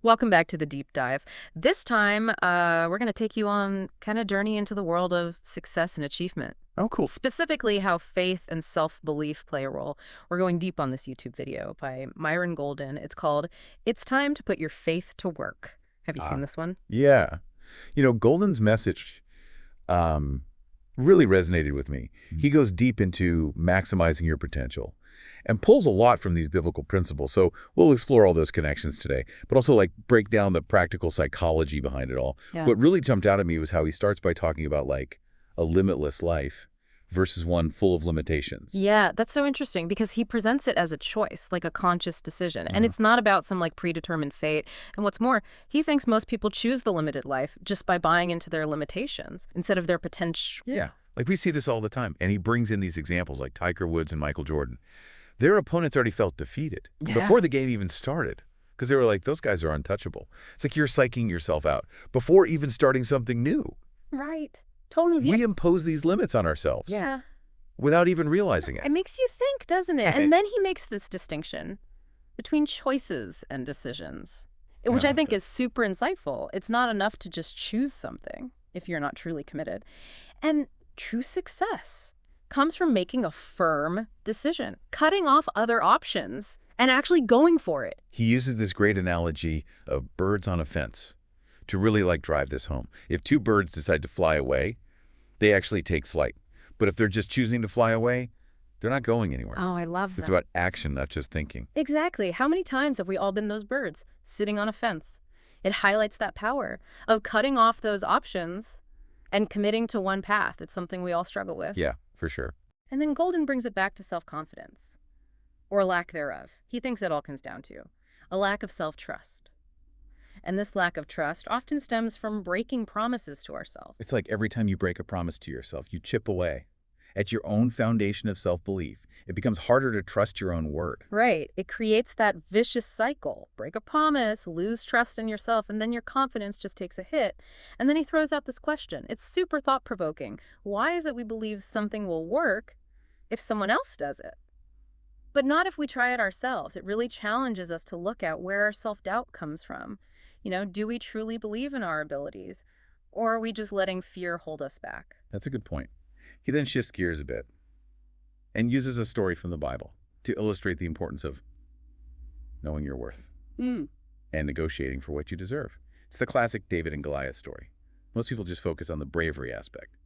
Welcome back to the deep dive. This time, we're going to take you on kind of journey into the world of success and achievement. Oh, cool. Specifically, how faith and self-belief play a role. We're going deep on this YouTube video by Myron Golden. It's called "It's Time to Put Your Faith to Work." Have you seen Ah, this one? yeah. Golden's message um, really resonated with me. He goes deep into maximizing your potential and pulls a lot from these biblical principles. So we'll explore all those connections today, but also like break down the practical psychology behind it all. Yeah. What really jumped out at me was how he starts by talking about like a limitless life versus one full of limitations. Yeah, that's so interesting because he presents it as a choice, like a conscious decision. And Uh-huh. it's not about some like predetermined fate. And what's more, he thinks most people choose the limited life just by buying into their limitations instead of their potential. Yeah. Like we see this all the time. And he brings in these examples like Tiger Woods and Michael Jordan. Their opponents already felt defeated Yeah. before the game even started because they were like, those guys are untouchable. It's like you're psyching yourself out before even starting something new. Right. Totally. We impose these limits on ourselves Yeah. without even realizing it. It makes you think, doesn't it? And then he makes this distinction between choices and decisions, which I think is super insightful. It's not enough to just choose something if you're not truly committed. And true success comes from making a firm decision, cutting off other options, and actually going for it. He uses this great analogy of birds on a fence to really like drive this home. If two birds decide to fly away, they actually take flight. But if they're just choosing to fly away, they're not going anywhere. Oh, I love It's that. about action, not just thinking. Exactly. How many times have we all been those birds sitting on a fence? It highlights that power of cutting off those options and committing to one path. It's something we all struggle with. Yeah, for sure. And then Golden brings it back to self-confidence, or lack thereof. He thinks it all comes down to a lack of self-trust. And this lack of trust often stems from breaking promises to ourselves. It's like every time you break a promise to yourself, you chip away at your own foundation of self-belief. It becomes harder to trust your own word. Right. It creates that vicious cycle. Break a promise, lose trust in yourself, and then your confidence just takes a hit. And then he throws out this question. It's super thought-provoking. Why is it we believe something will work if someone else does it? But not if we try it ourselves. It really challenges us to look at where our self-doubt comes from. Do we truly believe in our abilities? Or are we just letting fear hold us back? That's a good point. He then shifts gears a bit and uses a story from the Bible to illustrate the importance of knowing your worth Mm. and negotiating for what you deserve. It's the classic David and Goliath story. Most people just focus on the bravery aspect.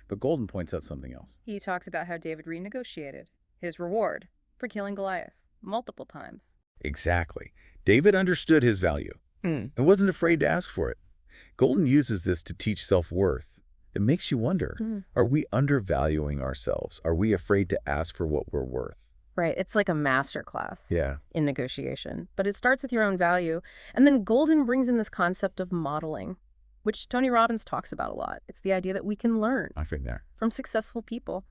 But Golden points out something else. He talks about how David renegotiated his reward for killing Goliath multiple times. Exactly. David understood his value Mm. and wasn't afraid to ask for it. Golden uses this to teach self-worth. It makes you wonder, are we undervaluing ourselves? Are we afraid to ask for what we're worth? Right. It's like a master class Yeah, in negotiation. But it starts with your own value. And then Golden brings in this concept of modeling, which Tony Robbins talks about a lot. It's the idea that we can learn I think there. from successful people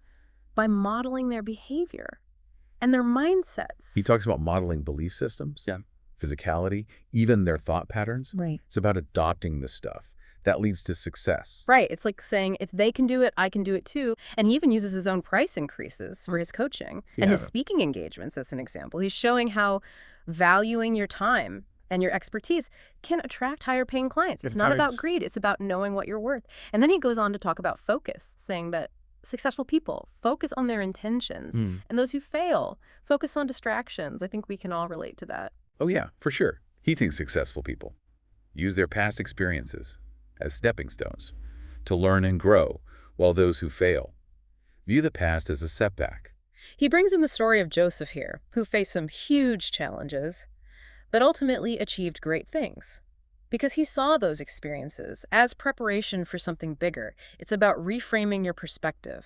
by modeling their behavior and their mindsets. He talks about modeling belief systems, Yeah. physicality, even their thought patterns. Right. It's about adopting this stuff. That leads to success. Right. It's like saying, if they can do it, I can do it too. And he even uses his own price increases for his coaching and his Yeah. speaking engagements as an example. He's showing how valuing your time and your expertise can attract higher paying clients. It's not about greed. It's about knowing what you're worth. And then he goes on to talk about focus, saying that successful people focus on their intentions, and those who fail focus on distractions. I think we can all relate to that. Oh yeah, for sure. He thinks successful people use their past experiences as stepping stones to learn and grow, while those who fail view the past as a setback. He brings in the story of Joseph here, who faced some huge challenges, but ultimately achieved great things. Because he saw those experiences as preparation for something bigger. It's about reframing your perspective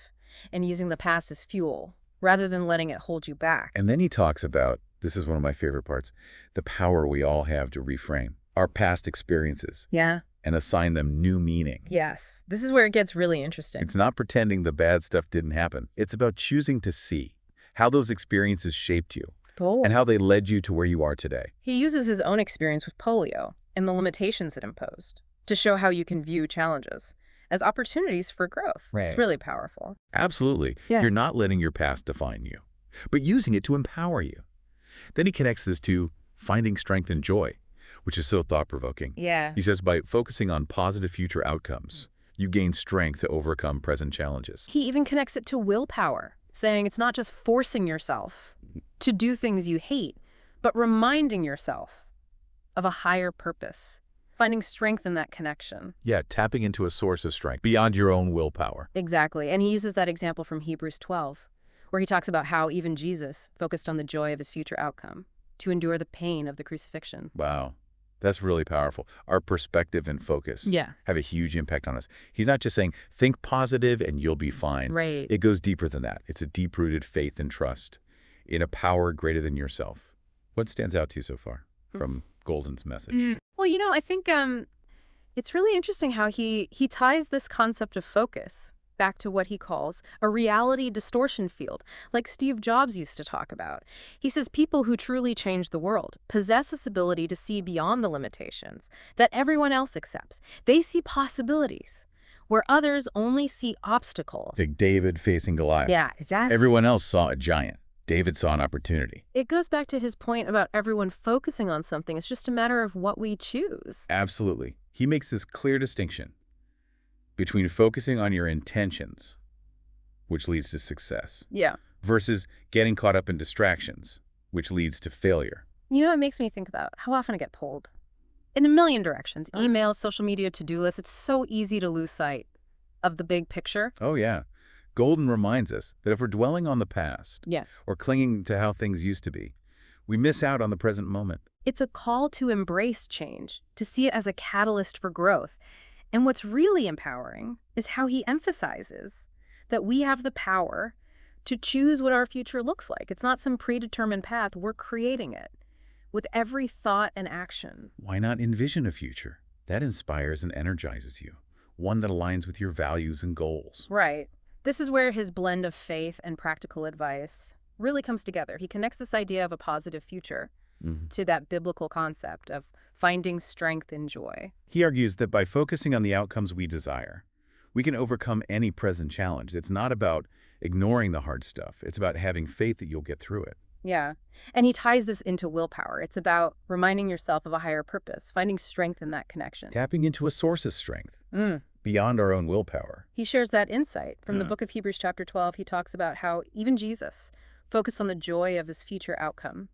and using the past as fuel, rather than letting it hold you back. And then he talks about, this is one of my favorite parts, the power we all have to reframe our past experiences Yeah. and assign them new meaning. Yes. This is where it gets really interesting. It's not pretending the bad stuff didn't happen. It's about choosing to see how those experiences shaped you Oh. and how they led you to where you are today. He uses his own experience with polio and the limitations it imposed to show how you can view challenges as opportunities for growth. It's Right. really powerful. Absolutely. Yeah. You're not letting your past define you, but using it to empower you. Then he connects this to finding strength and joy. which is so thought-provoking. Yeah. He says by focusing on positive future outcomes, you gain strength to overcome present challenges. He even connects it to willpower, saying it's not just forcing yourself to do things you hate, but reminding yourself of a higher purpose, finding strength in that connection. Yeah, tapping into a source of strength beyond your own willpower. Exactly. And he uses that example from Hebrews 12, where he talks about how even Jesus focused on the joy of his future outcome, to endure the pain of the crucifixion. Wow. That's really powerful. Our perspective and focus Yeah. have a huge impact on us. He's not just saying, think positive and you'll be fine. Right. It goes deeper than that. It's a deep-rooted faith and trust in a power greater than yourself. What stands out to you so far from Golden's message? Well, I think it's really interesting how he ties this concept of focus back to what he calls a reality distortion field, like Steve Jobs used to talk about. He says people who truly change the world possess this ability to see beyond the limitations that everyone else accepts. They see possibilities where others only see obstacles. Like David facing Goliath. Yeah, exactly. Everyone else saw a giant. David saw an opportunity. It goes back to his point about everyone focusing on something. It's just a matter of what we choose. Absolutely. He makes this clear distinction between focusing on your intentions, which leads to success, Yeah. versus getting caught up in distractions, which leads to failure. It makes me think about how often I get pulled in a million directions. Emails, social media, to-do lists. It's so easy to lose sight of the big picture. Oh, yeah. Golden reminds us that if we're dwelling on the past Yeah. or clinging to how things used to be, we miss out on the present moment. It's a call to embrace change, to see it as a catalyst for growth. And what's really empowering is how he emphasizes that we have the power to choose what our future looks like. It's not some predetermined path. We're creating it with every thought and action. Why not envision a future that inspires and energizes you, one that aligns with your values and goals? Right. This is where his blend of faith and practical advice really comes together. He connects this idea of a positive future to that biblical concept of finding strength in joy. He argues that by focusing on the outcomes we desire, we can overcome any present challenge. It's not about ignoring the hard stuff. It's about having faith that you'll get through it. Yeah. And he ties this into willpower. It's about reminding yourself of a higher purpose, finding strength in that connection. Tapping into a source of strength beyond our own willpower. He shares that insight. From the book of Hebrews chapter 12, he talks about how even Jesus focused on the joy of his future outcome,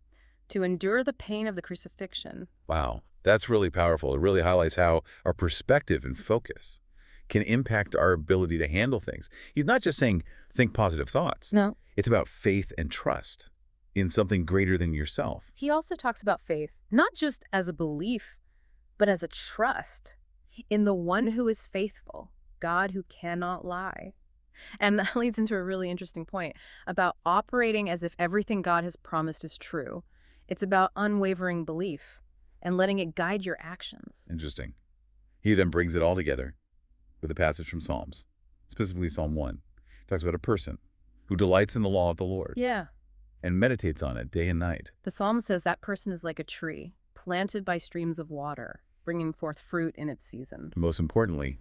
to endure the pain of the crucifixion. Wow, that's really powerful. It really highlights how our perspective and focus can impact our ability to handle things. He's not just saying, think positive thoughts. No. It's about faith and trust in something greater than yourself. He also talks about faith, not just as a belief, but as a trust in the one who is faithful, God who cannot lie. And that leads into a really interesting point about operating as if everything God has promised is true. It's about unwavering belief and letting it guide your actions. Interesting. He then brings it all together with a passage from Psalms, specifically Psalm 1. He talks about a person who delights in the law of the Lord Yeah. and meditates on it day and night. The psalm says that person is like a tree planted by streams of water, bringing forth fruit in its season. Most importantly,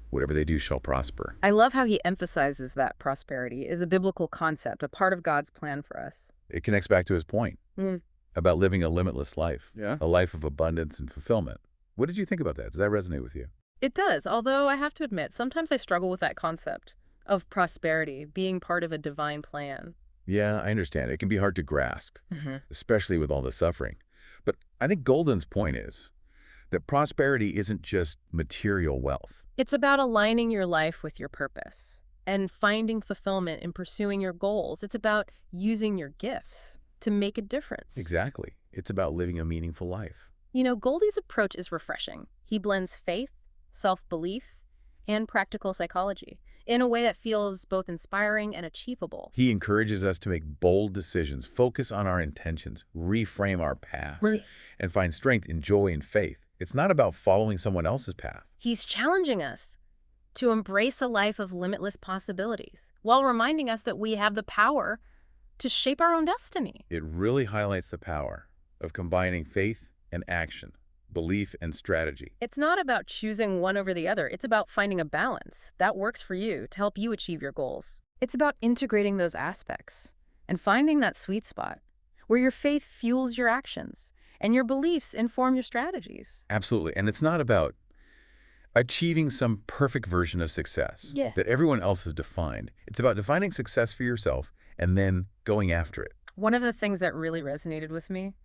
whatever they do shall prosper. I love how he emphasizes that prosperity is a biblical concept, a part of God's plan for us. It connects back to his point about living a limitless life, Yeah. a life of abundance and fulfillment. What did you think about that? Does that resonate with you? It does, although I have to admit, sometimes I struggle with that concept of prosperity being part of a divine plan. Yeah, I understand. It can be hard to grasp, especially with all the suffering. But I think Golden's point is that prosperity isn't just material wealth. It's about aligning your life with your purpose and finding fulfillment in pursuing your goals. It's about using your gifts to make a difference. Exactly. It's about living a meaningful life. Goldie's approach is refreshing. He blends faith, self-belief, and practical psychology in a way that feels both inspiring and achievable. He encourages us to make bold decisions, focus on our intentions, reframe our past, and find strength in joy and faith. It's not about following someone else's path. He's challenging us to embrace a life of limitless possibilities while reminding us that we have the power to shape our own destiny. It really highlights the power of combining faith and action, belief and strategy. It's not about choosing one over the other. It's about finding a balance that works for you to help you achieve your goals. It's about integrating those aspects and finding that sweet spot where your faith fuels your actions And your beliefs inform your strategies. Absolutely. And it's not about achieving some perfect version of success Yeah. that everyone else has defined. It's about defining success for yourself and then going after it. One of the things that really resonated with me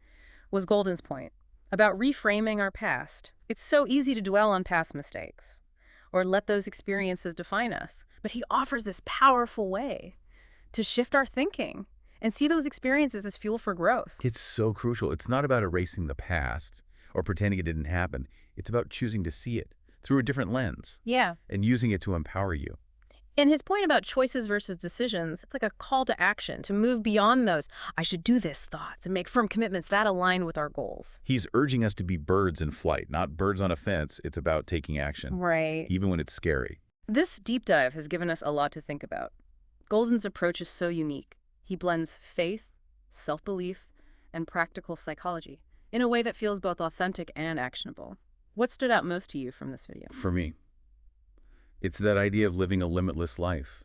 was Golden's point about reframing our past. It's so easy to dwell on past mistakes or let those experiences define us, but he offers this powerful way to shift our thinking and see those experiences as fuel for growth. It's so crucial. It's not about erasing the past or pretending it didn't happen. It's about choosing to see it through a different lens Yeah. and using it to empower you. And his point about choices versus decisions, it's like a call to action to move beyond those I should do this thoughts and make firm commitments that align with our goals. He's urging us to be birds in flight, not birds on a fence. It's about taking action, Right. even when it's scary. This deep dive has given us a lot to think about. Golden's approach is so unique. He blends faith, self-belief, and practical psychology in a way that feels both authentic and actionable. What stood out most to you from this video? For me, it's that idea of living a limitless life.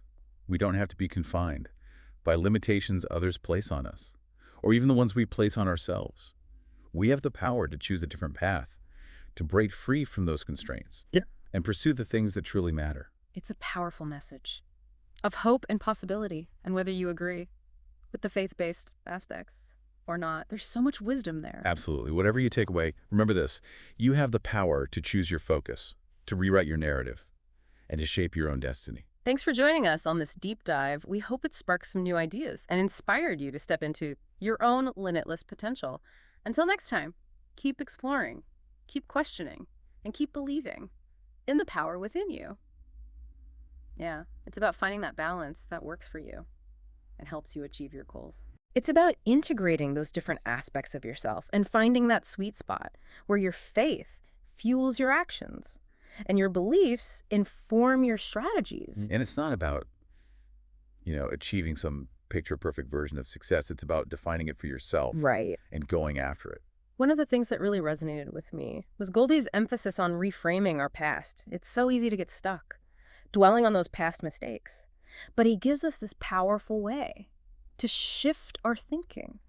We don't have to be confined by limitations others place on us, or even the ones we place on ourselves. We have the power to choose a different path, to break free from those constraints, and pursue the things that truly matter. It's a powerful message of hope and possibility, and whether you agree with the faith-based aspects or not, there's so much wisdom there. Absolutely. Whatever you take away, remember this. You have the power to choose your focus, to rewrite your narrative, and to shape your own destiny. Thanks for joining us on this deep dive. We hope it sparked some new ideas and inspired you to step into your own limitless potential. Until next time, keep exploring, keep questioning, and keep believing in the power within you. Yeah, it's about finding that balance that works for you and helps you achieve your goals. It's about integrating those different aspects of yourself and finding that sweet spot where your faith fuels your actions and your beliefs inform your strategies. And it's not about, achieving some picture-perfect version of success. It's about defining it for yourself Right. and going after it. One of the things that really resonated with me was Goldie's emphasis on reframing our past. It's so easy to get stuck, dwelling on those past mistakes. But he gives us this powerful way to shift our thinking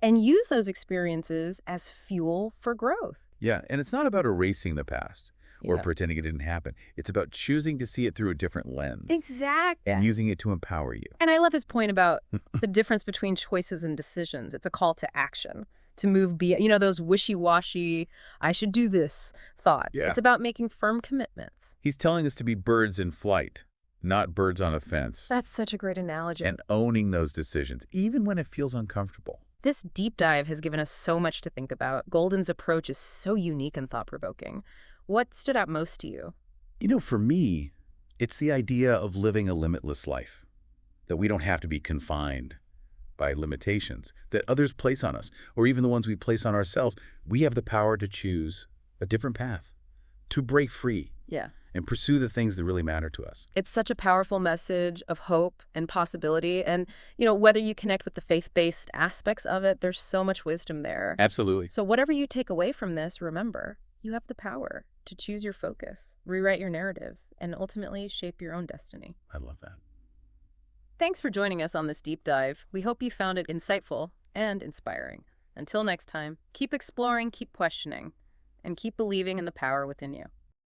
and use those experiences as fuel for growth. Yeah, and it's not about erasing the past or Yeah. pretending it didn't happen. It's about choosing to see it through a different lens Exactly. and using it to empower you. And I love his point about the difference between choices and decisions. It's a call to action, to move beyond, those wishy-washy, I should do this thoughts. Yeah. It's about making firm commitments. He's telling us to be birds in flight, not birds on a fence. That's such a great analogy. And owning those decisions, even when it feels uncomfortable. This deep dive has given us so much to think about. Golden's approach is so unique and thought-provoking. What stood out most to you? For me, it's the idea of living a limitless life, that we don't have to be confined by limitations that others place on us, or even the ones we place on ourselves. We have the power to choose a different path, to break free Yeah. and pursue the things that really matter to us. It's such a powerful message of hope and possibility. And, whether you connect with the faith-based aspects of it, there's so much wisdom there. Absolutely. So whatever you take away from this, remember, you have the power to choose your focus, rewrite your narrative, and ultimately shape your own destiny. I love that. Thanks for joining us on this deep dive. We hope you found it insightful and inspiring. Until next time, keep exploring, keep questioning, and keep believing in the power within you.